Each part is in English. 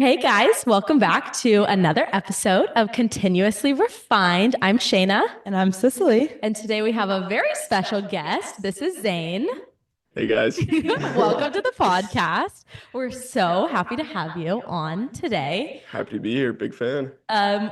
Hey guys, welcome back to another episode of Continuously Refined. I'm Shayna. And I'm Cicely. And today we have a very special guest. This is Zane. Hey guys. Welcome to the podcast. We're so happy to have you on today. Happy to be here. Big fan.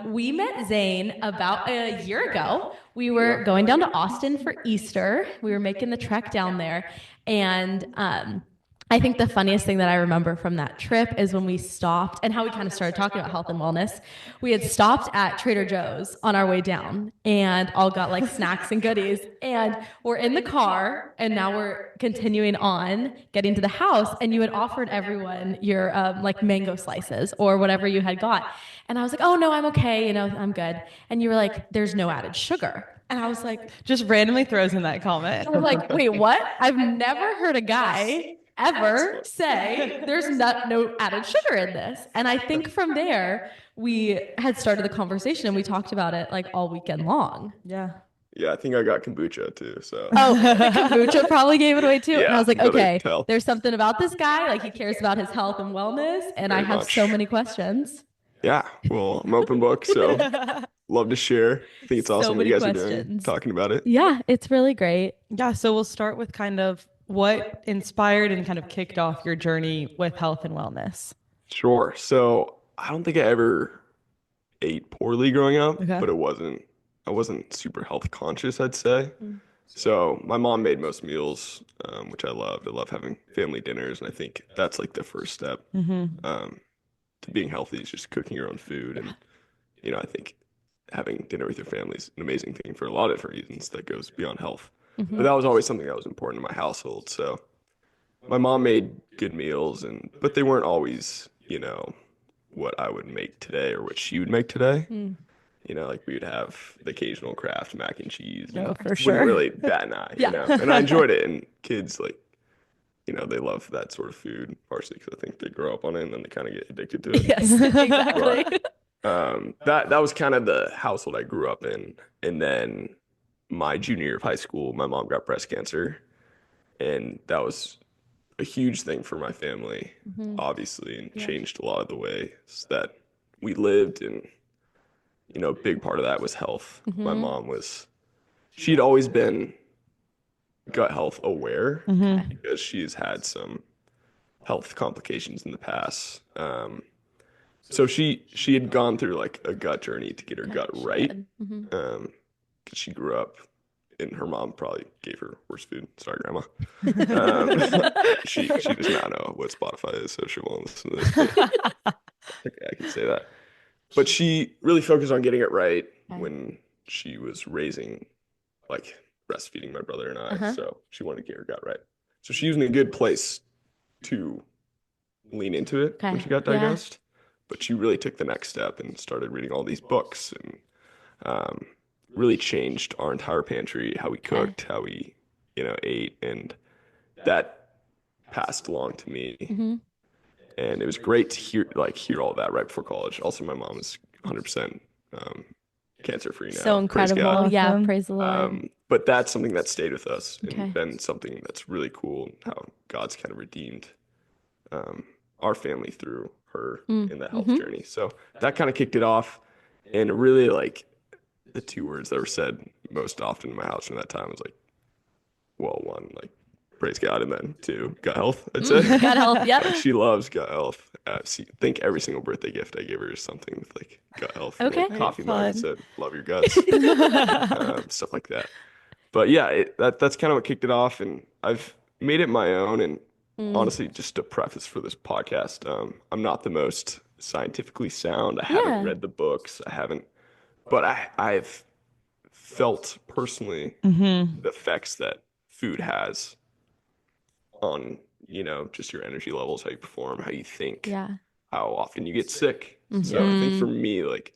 We met Zane about a year ago. We were going down to Austin for Easter. We were making the trek down there. And I think the funniest thing that I remember from that trip is when we stopped and how we kind of started talking about health and wellness. We had stopped at Trader Joe's on our way down and all got like snacks and goodies. And we're in the car and now we're continuing on getting to the house. And you had offered everyone your like mango slices or whatever you had got. And I was like, oh no, I'm okay. I'm good. And you were like, there's no added sugar. And I was like, Just randomly throws in that comment. I was like, wait, what? I've never heard a guy ever say there's no added sugar in this. And I think from there, we had started the conversation and we talked about it like all weekend long. Yeah. Yeah, I think I got kombucha too. So Oh, the kombucha probably gave it away too. And I was like, but I okay, tell. there's something about this guy. Like he cares about his health and wellness. And I Very have much. so many questions. yeah, well, I'm open book, so love to share. I think it's So awesome what many you guys are doing, questions. talking about it. Yeah, it's really great. Yeah. So we'll start with kind of what inspired and kind of kicked off your journey with health and wellness. Sure. So I don't think I ever ate poorly growing up, Okay. but I wasn't super health conscious, I'd say. So my mom made most meals, which I loved. I love having family dinners, and I think that's like the first step to being healthy is just cooking your own food. And I think having dinner with your family is an amazing thing for a lot of different reasons that goes beyond health. But that was always something that was important in my household. So my mom made good meals, but they weren't always, what I would make today or what she would make today. Like we would have the occasional Kraft mac and cheese. Oh, for Wouldn't sure. really bat an eye, Yeah. And I enjoyed it. And kids, like, they love that sort of food, partially because I think they grow up on it and then they kind of get addicted to it. Yes, exactly. That was kind of the household I grew up in. And then my junior year of high school, my mom got breast cancer. And that was a huge thing for my family, obviously, and changed a lot of the ways that we lived. And, a big part of that was health. My mom she'd always been gut health aware because she's had some health complications in the past. So she had gone through like a gut journey to get her gut right. Because she grew up and her mom probably gave her worse food. Sorry, Grandma. She does not know what Spotify is, so she won't listen to this. But okay, I can say that. But she really focused on getting it right when she was raising, like breastfeeding my brother and I. So she wanted to get her gut right. So she was in a good place to lean into it when she got diagnosed. But she really took the next step and started reading all these books and really changed our entire pantry, how we cooked, how we, ate. And that passed along to me. And it was great to hear all that right before college. Also, my mom is 100% cancer-free now. So Praise incredible. God. Yeah, Awesome. praise the Lord. But that's something that stayed with us Okay. and been something that's really cool, how God's kind of redeemed our family through her in that health journey. So that kind of kicked it off. And really, like, the two words that were said most often in my house from that time was like, well, one, like, praise God, and then two, gut health, I'd say. Gut health, yep. Like, she loves gut health. I think every single birthday gift I give her is something with like gut health. Okay. Like coffee mug Fun. that said, love your guts. Stuff like that. But yeah, that's kind of what kicked it off. And I've made it my own. And honestly, just a preface for this podcast, I'm not the most scientifically sound. I haven't read the books. But I've felt personally the effects that food has on, just your energy levels, how you perform, how you think, how often you get sick. So I think for me, like,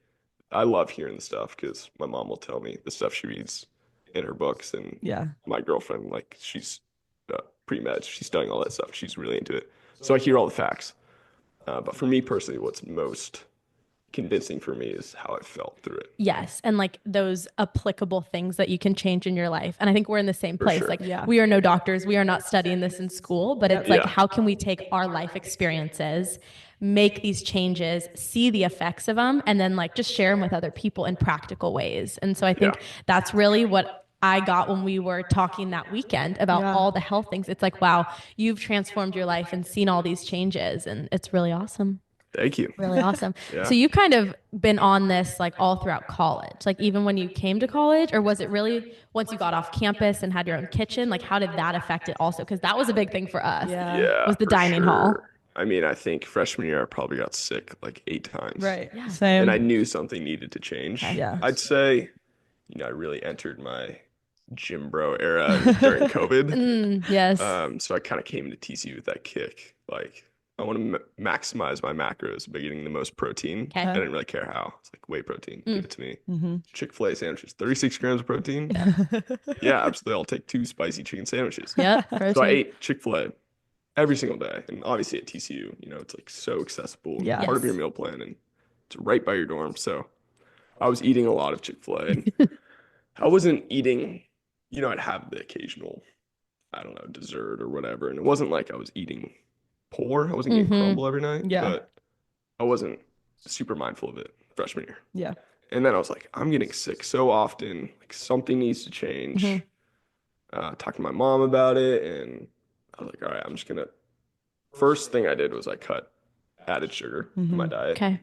I love hearing the stuff because my mom will tell me the stuff she reads in her books. And Yeah. my girlfriend, like, she's pre-med, she's studying all that stuff. She's really into it. So I hear all the facts. But for me personally, what's most convincing for me is how I felt through it. Yes. And like those applicable things that you can change in your life. And I think we're in the same For place. sure. Like Yeah. we are no doctors. We are not studying this in school, but it's like, Yeah. how can we take our life experiences, make these changes, see the effects of them, and then like just share them with other people in practical ways. And so I think Yeah. that's really what I got when we were talking that weekend about Yeah. all the health things. It's like, wow, you've transformed your life and seen all these changes. And it's really awesome. Thank you. Really awesome. Yeah. So you kind of been on this like all throughout college, like even when you came to college, or was it really once you got off campus and had your own kitchen? Like how did that affect it also? Because that was a big thing for us. Yeah. Yeah. Was the for dining hall. sure. I mean, I think freshman year I probably got sick like 8 times. Right. Yeah. Same. And I knew something needed to change. Okay. Yeah. I'd say, I really entered my gym bro era during COVID. Yes. So I kind of came into TCU with that kick. Like, I want to maximize my macros by getting the most protein. Okay. I didn't really care how. It's like whey protein. Give it to me. Mm-hmm. Chick-fil-A sandwiches, 36 grams of protein. Yeah, absolutely. I'll take 2 spicy chicken sandwiches. Yep. So I Protein. ate Chick-fil-A every single day. And obviously at TCU, it's like so accessible. and Yeah. Part of your Yes. meal plan, and it's right by your dorm. So I was eating a lot of Chick-fil-A. And I wasn't eating, I'd have the occasional, I don't know, dessert or whatever. And it wasn't like I was eating poor. I wasn't getting Mhm. crumble every night. Yeah. But I wasn't super mindful of it freshman year. Yeah. And then I was like, I'm getting sick so often. Like something needs to change. Mhm. Talked to my mom about it, and I was like, all right, I'm just gonna. First thing I did was I cut added sugar in my diet. Okay.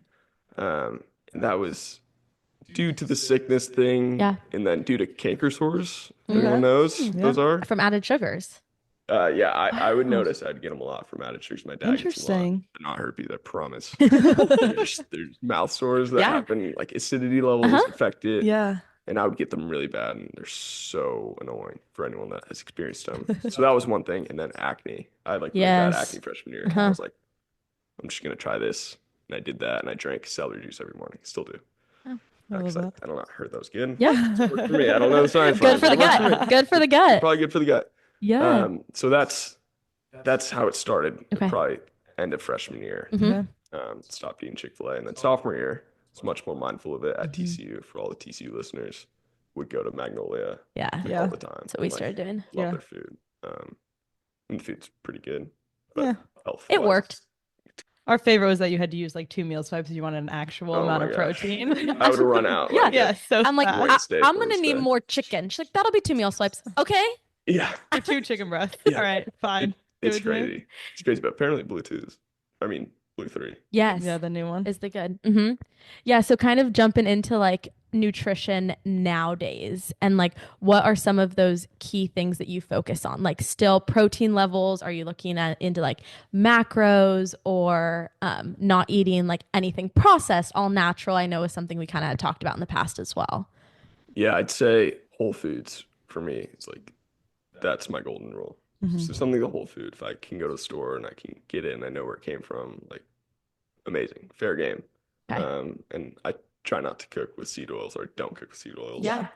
And that was due to the sickness thing. Yeah. And then due to canker sores. Okay. Everyone knows Yeah. those are. From added sugars. Yeah, I would Wow. notice I'd get them a lot from added sugars. My dad gets them a lot. Interesting. They're not herpes, I promise. There's mouth sores that Yeah. happen, like acidity levels Uh-huh. affect it. Yeah. And I would get them really bad, and they're so annoying for anyone that has experienced them. So that was one thing. And then acne. I had like really bad Yes. acne freshman year. Uh-huh. I was like, I'm just gonna try this. And I did that, and I drank celery juice every morning. Still do. I love 'Cause that. I don't know, I heard that was good. Yeah. It worked for me. I don't know the science Good behind for it, the but it worked for me. gut. Good for the gut. Probably good for the gut. Yeah. So that's how it started. Okay. Probably end of freshman year. Mhm. Stopped eating Chick-fil-A, and then sophomore year, was much more mindful of it at Mm-hmm. TCU. For all the TCU listeners, would go to Magnolia Yeah. like, Yeah. all the time. That's what we and, like, started doing. Love Yeah. their food. And the food's pretty good. But Yeah. health It worked. Our favorite was that you had to use like 2 meal swipes if you wanted an actual Oh amount my of gosh. protein. I would run out. Yeah. like, Yeah, so I'm like, fast. Wednesday, I'm going to need Thursday. more chicken. She's like, that'll be 2 meal swipes. Okay. Yeah. For 2 chicken breasts. Yeah. All right, fine. Give It's it to me. crazy. It's crazy, but apparently Blue 3. Yes. Yeah, the new one. Is the good. Yeah. So kind of jumping into like nutrition nowadays and like what are some of those key things that you focus on? Like still protein levels? Are you looking at into like macros or not eating like anything processed, all natural? I know is something we kind of had talked about in the past as well. Yeah, I'd say whole foods for me. It's like that's my golden rule. Mhm. So something the whole food. If I can go to the store and I can get it and I know where it came from, like amazing, fair game. Okay. And I try not to cook with seed oils, or don't cook with seed oils. Yeah.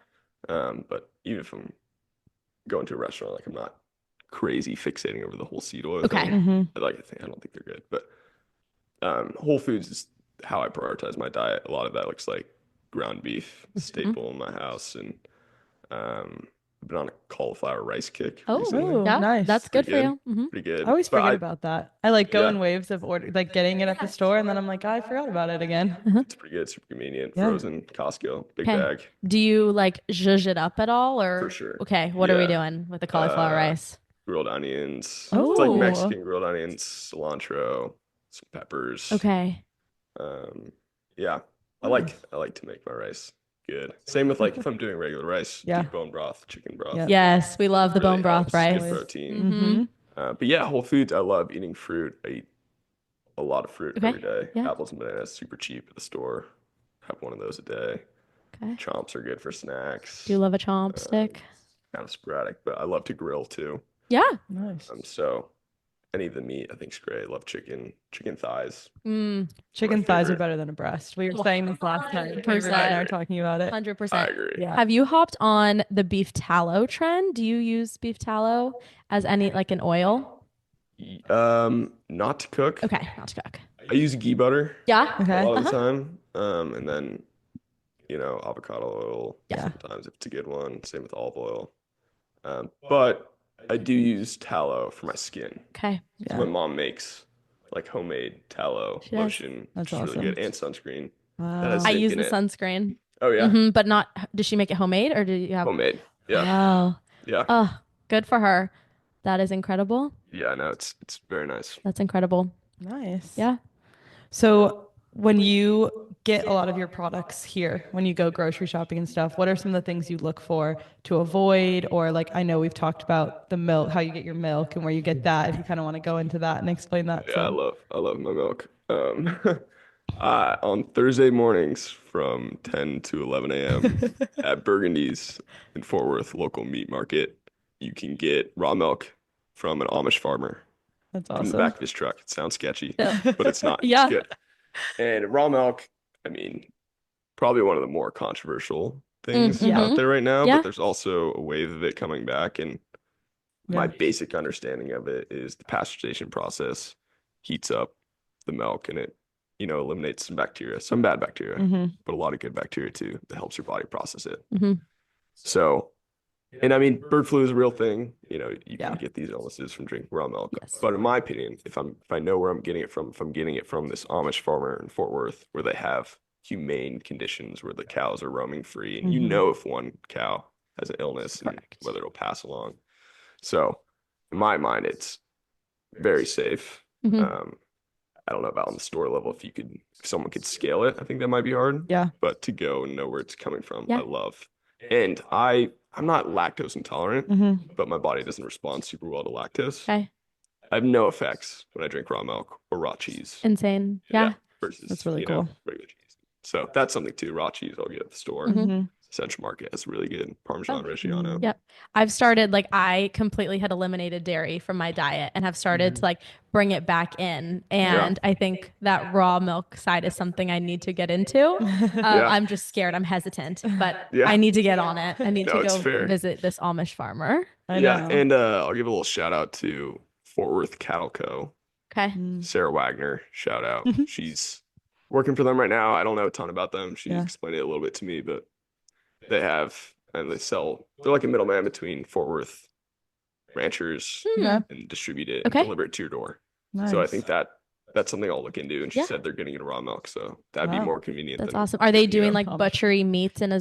But even if I'm going to a restaurant, like I'm not crazy fixating over the whole seed oil Okay. thing. Mhm. I don't think they're good. But whole foods is how I prioritize my diet. A lot of that looks like ground beef, staple in my house, and I've been on a cauliflower rice kick Oh, recently. yeah. nice. That's good Pretty for you. good. Pretty good. I always But forget about that. I like go Yeah. in waves of order, like getting it at the store, and then I'm like, I forgot about it again. It's pretty good, super convenient. Yeah. Frozen, Costco, big Okay. bag. Do you like zhuzh it up at all or? For sure. Okay. What are we Yeah. doing with the cauliflower rice? Grilled onions. Oh. It's like Mexican grilled onions, cilantro, some peppers. Okay. Yeah. I like to make my rice good. Same with like if I'm doing regular rice, Yeah. do bone broth, chicken broth. Yeah. Yes. We love the Really bone broth helps, rice. Good protein. Mhm. But yeah, whole foods. I love eating fruit. I eat a lot of fruit Okay. every day. Yeah. Apples and bananas, super cheap at the store. Have one of those a day. Okay. Chomps are good for snacks. Do you love a chomp stick? Kind of sporadic, but I love to grill too. Yeah. Nice. So any of the meat I think is great. I love chicken thighs. Chicken my thighs are favorite. better than a breast. We were saying this last night. We were 100%. talking about it. 100%. I agree. Yeah. Have you hopped on the beef tallow trend? Do you use beef tallow as like an oil? Not to cook. Okay. Not to cook. I use ghee butter Yeah. Okay. a lot of the time. And then, avocado oil Yeah. sometimes if it's a good one. Same with olive oil. But I do use tallow for my skin. Okay. So my mom makes like homemade tallow She does. lotion, That's which is really awesome. good, and sunscreen that Wow. has I zinc use in the it. sunscreen. Oh yeah, But not, does she make it homemade or do you have? homemade. Yeah, Wow. yeah, Oh, good for her. That is incredible. yeah. No, it's very nice. That's incredible. Nice. Yeah. So when you get a lot of your products here, when you go grocery shopping and stuff, what are some of the things you look for to avoid? Or like, I know we've talked about the milk, how you get your milk and where you get that. If you kind of want to go into that and explain that Yeah, some. I love my milk. On Thursday mornings from 10 to 11 a.m. at Burgundy's in Fort Worth local meat market, you can get raw milk from an Amish farmer That's from the awesome. back of his truck. It sounds sketchy, Yeah. but it's not. Yeah. It's good. And raw milk, I mean, probably one of the more controversial things Yeah. out there right now, Yeah. but there's also a wave of it coming back. And my Yeah. basic understanding of it is the pasteurization process heats up the milk and it, eliminates some bacteria, some bad bacteria, hmm but a lot of good bacteria too that helps your body process it. Mhm. So, and I mean, bird flu is a real thing. You Yeah. can get these illnesses from drinking raw milk. Yes. But in my opinion, if I know where I'm getting it from, if I'm getting it from this Amish farmer in Fort Worth where they have humane conditions where the cows are roaming free, and Mhm. if one cow has an illness and Correct. whether it'll pass along. So, in my mind, it's very safe. Mhm. I don't know about on the store level if someone could scale it. I think that might be hard. Yeah. But to go and know where it's coming from, Yeah. I love. And I'm not lactose intolerant, hmm but my body doesn't respond super well to lactose. Okay. I have no effects when I drink raw milk or raw cheese. Insane. Yeah. Versus That's really cool. regular cheese. So that's something too. Raw cheese I'll get at the store. Mhm. hmm Central Market has really good Parmesan Oh. Reggiano. Yep. I've started I completely had eliminated dairy from my diet and have started to bring it back in. And I think that raw milk side is something I need to get into. Yeah. I'm just scared. I'm hesitant, but Yeah. I need to get on it. I need No, to it's go fair. visit this Amish farmer. I Yeah, know. and I'll give a little shout out to Fort Worth Cattle Co. Okay. Mm. Sarah Wagner, shout out. She's working for them right now. I don't know a ton about them. She Yeah. explained it a little bit to me, but they're like a middleman between Fort Worth ranchers Yeah. and distribute it Okay. and deliver it to your door. Nice. So I think that's something I'll look into. And she Yeah. said they're getting it raw milk, so that'd be Wow. more convenient. That's than awesome. Are they picking it doing up. like butchery meats and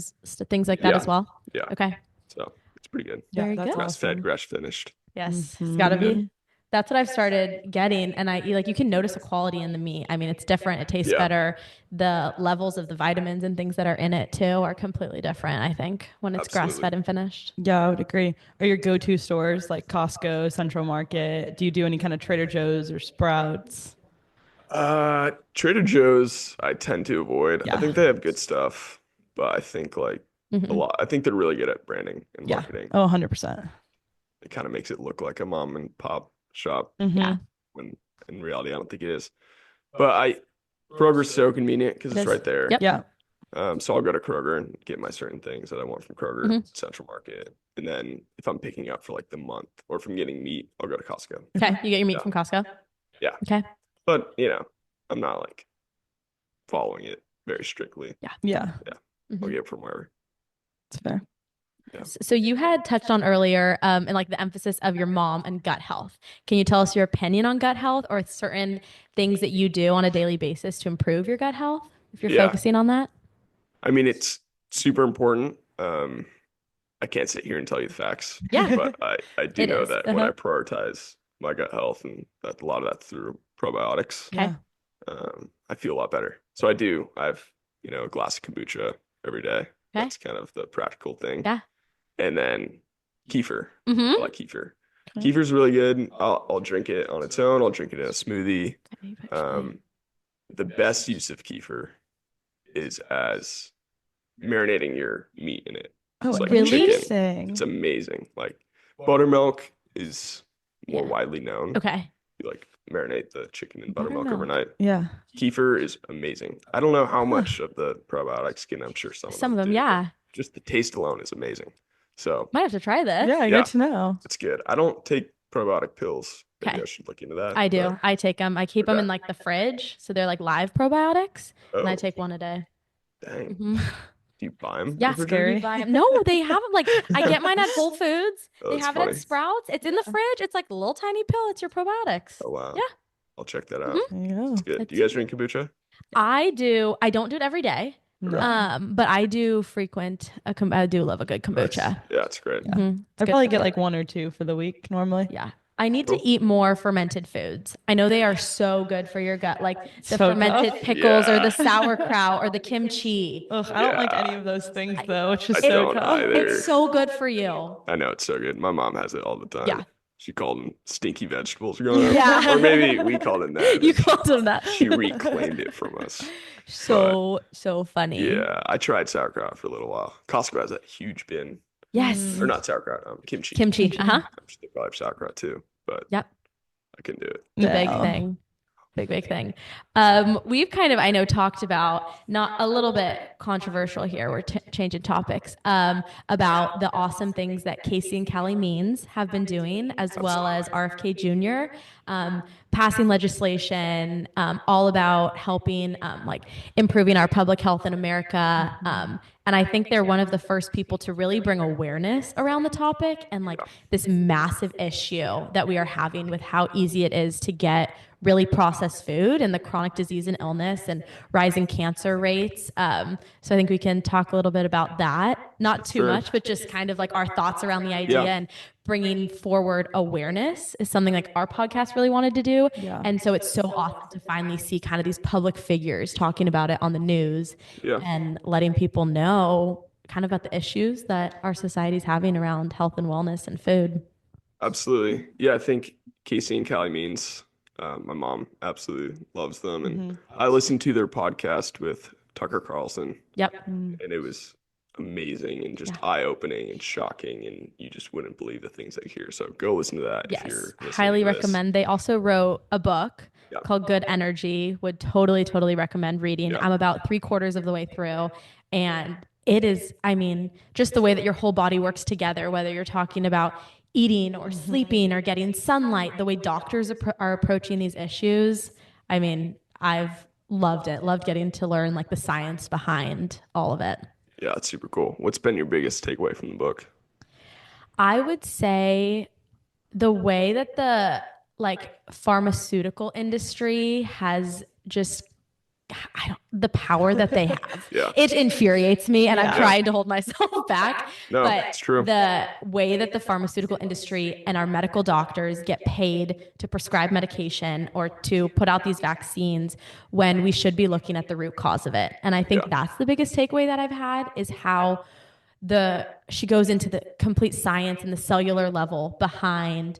things like that Yeah. as well? Yeah. Okay. So it's pretty good. Yeah, Very that's good. Grass fed, awesome. grass finished. Yes. It's Mhm. got to be. That's what I've started getting. And you can notice the quality in the meat. I mean, it's different. It tastes Yeah. better. The levels of the vitamins and things that are in it too are completely different, I think, when it's Absolutely. grass fed and finished. Yeah, I would agree. Are your go-to stores like Costco, Central Market? Do you do any kind of Trader Joe's or Sprouts? Trader Joe's I tend to avoid. Yeah. I think they have good stuff, but I think Mhm. I think they're really good at branding and Yeah. marketing. Oh, 100%. It kind of makes it look like a mom and pop shop Yeah. when in reality I don't think it is. But Kroger's so convenient because It it's is. right there. Yep. Yeah. So I'll go to Kroger and get my certain things that I want from Kroger, Mhm. Central Market, and then if I'm picking up for like the month or if I'm getting meat, I'll go to Costco. Okay. You get your meat Yeah. from Costco? Yeah. Okay. But I'm not following it very strictly. Yeah. I'll Mhm. get it from wherever. It's fair. Yeah. So you had touched on earlier and the emphasis of your mom and gut health. Can you tell us your opinion on gut health or certain things that you do on a daily basis to improve your gut health if you're Yeah. focusing on that? I mean, it's super important. I can't sit here and tell you the facts. Yeah. But I do It know is. that when I Uh-huh. prioritize my gut health and that a lot of that through probiotics, Okay. I feel a lot better. So I do. I have, a glass of kombucha every day. Okay. That's kind of the practical thing. Yeah. And then kefir. Mhm. I like kefir. Okay. Kefir's really good. I'll drink it on its own. I'll drink it in a smoothie. The best use of kefir is as marinating your meat in it. Oh, It's like really? chicken. interesting. It's amazing. Buttermilk is more Yeah. widely known. Okay. You marinate the chicken in buttermilk Buttermilk. overnight. Yeah. Kefir is amazing. I don't know how much of the probiotics in. I'm sure some Some of them, do, but yeah. just the taste alone is amazing. So Might have to try this. Yeah, Yeah. good to know. it's good. I don't take probiotic pills Maybe Okay. I should look into that. I do. but- I take them. I keep them Okay. in like the fridge. So they're like live probiotics. And I Oh, take one a day. dang. Hmm. Do you buy them? Yeah. Scary. We buy 'em. No, they have them. Like I get mine at Whole Foods. Oh, They that's have it at funny. Sprouts. It's in the fridge. It's like a little tiny pill. It's your probiotics. Oh, wow. Yeah. I'll check that out. Mhm. There you go. It's good. Do you guys drink kombucha? I do. I don't do it every day. No. But I do frequent I do love a good Nice. kombucha. Yeah, it's great. Mhm. I probably get like 1 or 2 for the week normally. Yeah. I need to Cool. eat more fermented foods. I know they are so good for your gut, like the So fermented tough. pickles or Yeah. the sauerkraut or the kimchi. Ugh, I don't like Yeah. any of those things though, which is I so don't tough. either. It's so good for you. I know it's so good. My mom has it all the time. Yeah. She called them stinky vegetables growing up. Yeah. Or maybe we called them that. You and called them that. She reclaimed it from us. So funny. Yeah, I tried sauerkraut for a little while. Costco has that huge bin. Yes. Or not sauerkraut, kimchi. Kimchi. Uh-huh. They probably have sauerkraut too, but Yep. I couldn't do it. Big No. thing. Big thing. We've kind of, I know, talked about, not a little bit controversial here, we're changing topics, about the awesome things that Casey and Calley Means have been doing, as well as RFK Jr., passing legislation, all about helping, like improving our public health in America. And I think they're one of the first people to really bring awareness around the topic and like this massive issue that we are having with how easy it is to get really processed food and the chronic disease and illness and rising cancer rates. So I think we can talk a little bit about that. Not too Sure. much, but just kind of like our thoughts around the idea Yeah. and bringing forward awareness is something like our podcast really wanted to do. Yeah. And so it's so awesome to finally see kind of these public figures talking about it on the news Yeah. and letting people know kind of about the issues that our society is having around health and wellness and food. Absolutely. Yeah, I think Casey and Calley Means. My mom absolutely loves them, and I listened to their podcast with Tucker Carlson, Yep. and it was amazing and just eye-opening and shocking, and you just wouldn't believe the things I hear. So go listen to that if Yes. you're listening Highly to this. recommend. They also wrote a book Yeah. called Good Energy. Would totally recommend reading. Yeah. I'm about 3/4 of the way through, and it is, I mean, just the way that your whole body works together, whether you're talking about eating or sleeping or getting sunlight, the way doctors are approaching these issues. I mean, I've loved it. Loved getting to learn like the science behind all of it. Yeah, it's super cool. What's been your biggest takeaway from the book? I would say the way that the like pharmaceutical industry has just the power that they have. Yeah. It infuriates me and I'm Yeah. trying to hold myself back. No, but it's true. The way that the pharmaceutical industry and our medical doctors get paid to prescribe medication or to put out these vaccines when we should be looking at the root cause of it. And I think Yeah. that's the biggest takeaway that I've had is how she goes into the complete science and the cellular level behind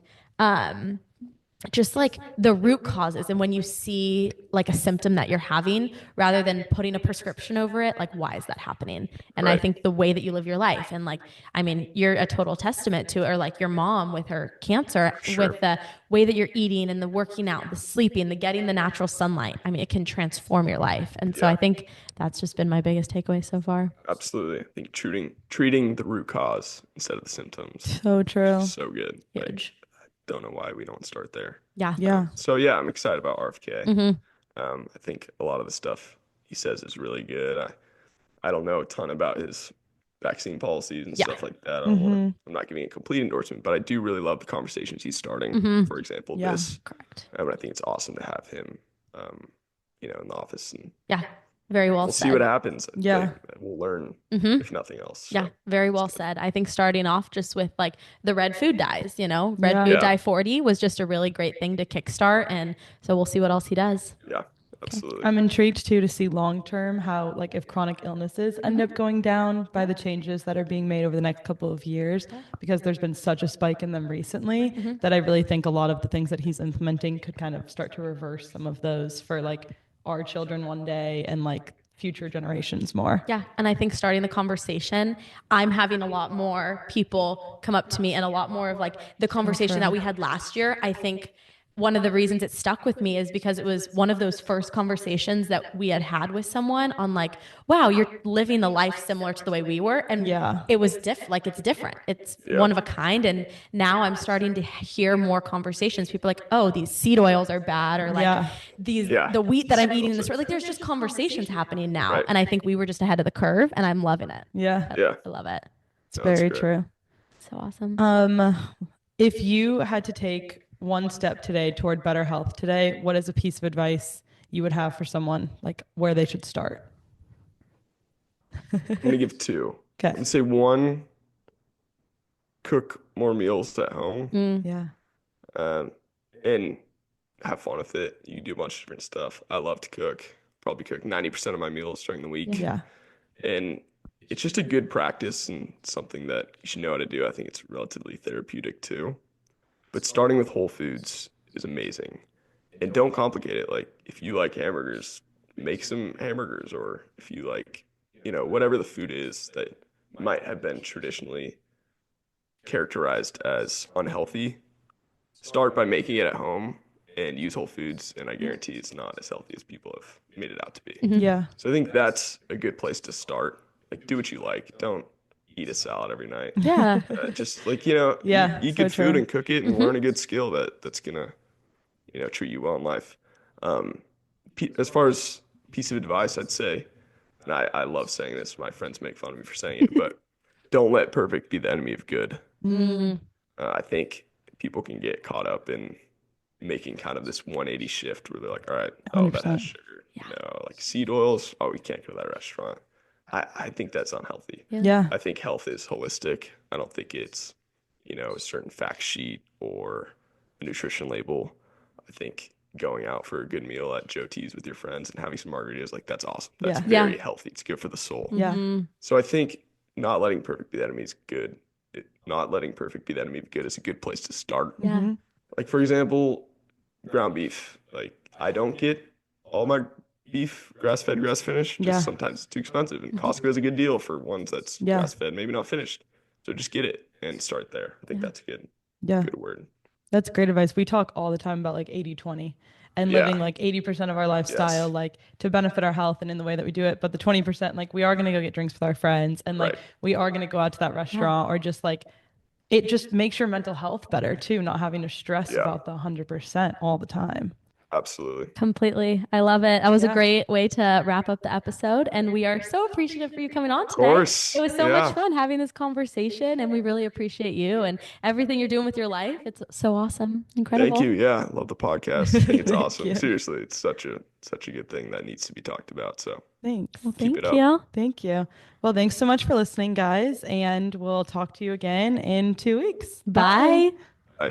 just like the root causes. And when you see like a symptom that you're having, rather than putting a prescription over it, like, why is that happening? And I Right. think the way that you live your life, and like, I mean, you're a total testament to, or like your mom with her cancer, Sure. with the way that you're eating and the working out, the sleeping, the getting the natural sunlight. I mean, it can transform your life. And so Yeah. I think that's just been my biggest takeaway so far. Absolutely. I think treating the root cause instead of the symptoms So true. is so good. Like, Huge. don't know why we don't start there. Yeah. Yeah. So yeah, I'm excited about RFK. Mhm. I think a lot of the stuff he says is really good. I don't know a ton about his vaccine policies and Yeah. stuff like that. I'm not giving a complete endorsement, but I do really love the conversations he's starting. Mhm. For example, Yeah. this. Correct. And I think it's awesome to have him, in the office, and Yeah. Very well we'll said. see what happens. Yeah. Like, we'll learn Mhm. if nothing else. Yeah, So, very well said. I think starting off just with like the red food dyes, red Yeah. food Yeah. dye 40 was just a really great thing to kickstart. And so we'll see what else he does. yeah, absolutely. I'm intrigued too to see long term how, like, if chronic illnesses end up going down by the changes that are being made over the next couple of years, because there's been such a spike in them recently that I really think a lot of the things that he's implementing could kind of start to reverse some of those for like our children one day and like future generations more. Yeah. And I think starting the conversation, I'm having a lot more people come up to me and a lot more of like the conversation that we had last year. I think one of the reasons it stuck with me is because it was one of those first conversations that we had with someone on like, wow, you're living a life similar to the way we were. And it was like, it's different. It's one of a kind. And now I'm starting to hear more conversations. People are like, oh, these seed oils are bad, or like the wheat that I'm eating in this, like there's just conversations happening now. Right. And I think we were just ahead of the curve, and I'm loving it. Yeah. I love it. It's very true. So awesome. If you had to take one step today toward better health today, what is a piece of advice you would have for someone, like where they should start? I'm going to give two. Okay. I'd say one, cook more meals at home. Yeah. And have fun with it. You can do a bunch of different stuff. I love to cook. Probably cook 90% of my meals during the week. Yeah. And it's just a good practice and something that you should know how to do. I think it's relatively therapeutic too. But starting with whole foods is amazing. And don't complicate it. Like if you like hamburgers, make some hamburgers. Or if you like, whatever the food is that might have been traditionally characterized as unhealthy, start by making it at home and use whole foods. And I guarantee it's not as healthy as people have made it out to be. Yeah. So I think that's a good place to start. Like do what you like. Don't eat a salad every night. Yeah. Just like, Yeah, eat so good true. food and cook it and learn a good skill that's gonna, treat you well in life. As far as piece of advice, I'd say, and I love saying this, my friends make fun of me for saying it, but don't let perfect be the enemy of good. I think people can get caught up in making kind of this 180 shift where they're like, all right, oh, that has 100%. sugar, like seed oils, oh, we can't go to that restaurant. I think that's unhealthy. Yeah. I think health is holistic. I don't think it's, a certain fact sheet or a nutrition label. I think going out for a good meal at Joe T's with your friends and having some margaritas, like that's awesome. That's very healthy. It's good for the soul. Yeah. So I think not letting perfect be the enemy is good. Not letting perfect be the enemy of good is a good place to start. Yeah. Like for example, ground beef. Like I don't get all my beef grass-fed, grass-finished. Just sometimes it's too expensive. And Costco is a good deal for ones that's grass-fed, maybe not finished. So just get it and start there. I think that's a good word. That's great advice. We talk all the time about like 80-20 and living like 80% of our lifestyle, like to benefit our health and in the way that we do it. But the 20%, like we are going to go get drinks with our friends and like we are going to go out to that restaurant or just like, it just makes your mental health better too, not having to stress about the 100% all the time. Absolutely. Completely. I love it. That was a great way to wrap up the episode. And we are so appreciative for you coming on today. Of course. It was so much fun having this conversation, and we really appreciate you and everything you're doing with your life. It's so awesome. Incredible. Thank you. Yeah. I love the podcast. I think it's awesome. Seriously, it's such a good thing that needs to be talked about. So thanks. Well, keep it up. you. Thank you. Well, thanks so much for listening, guys. And we'll talk to you again in 2 weeks. Bye. Bye.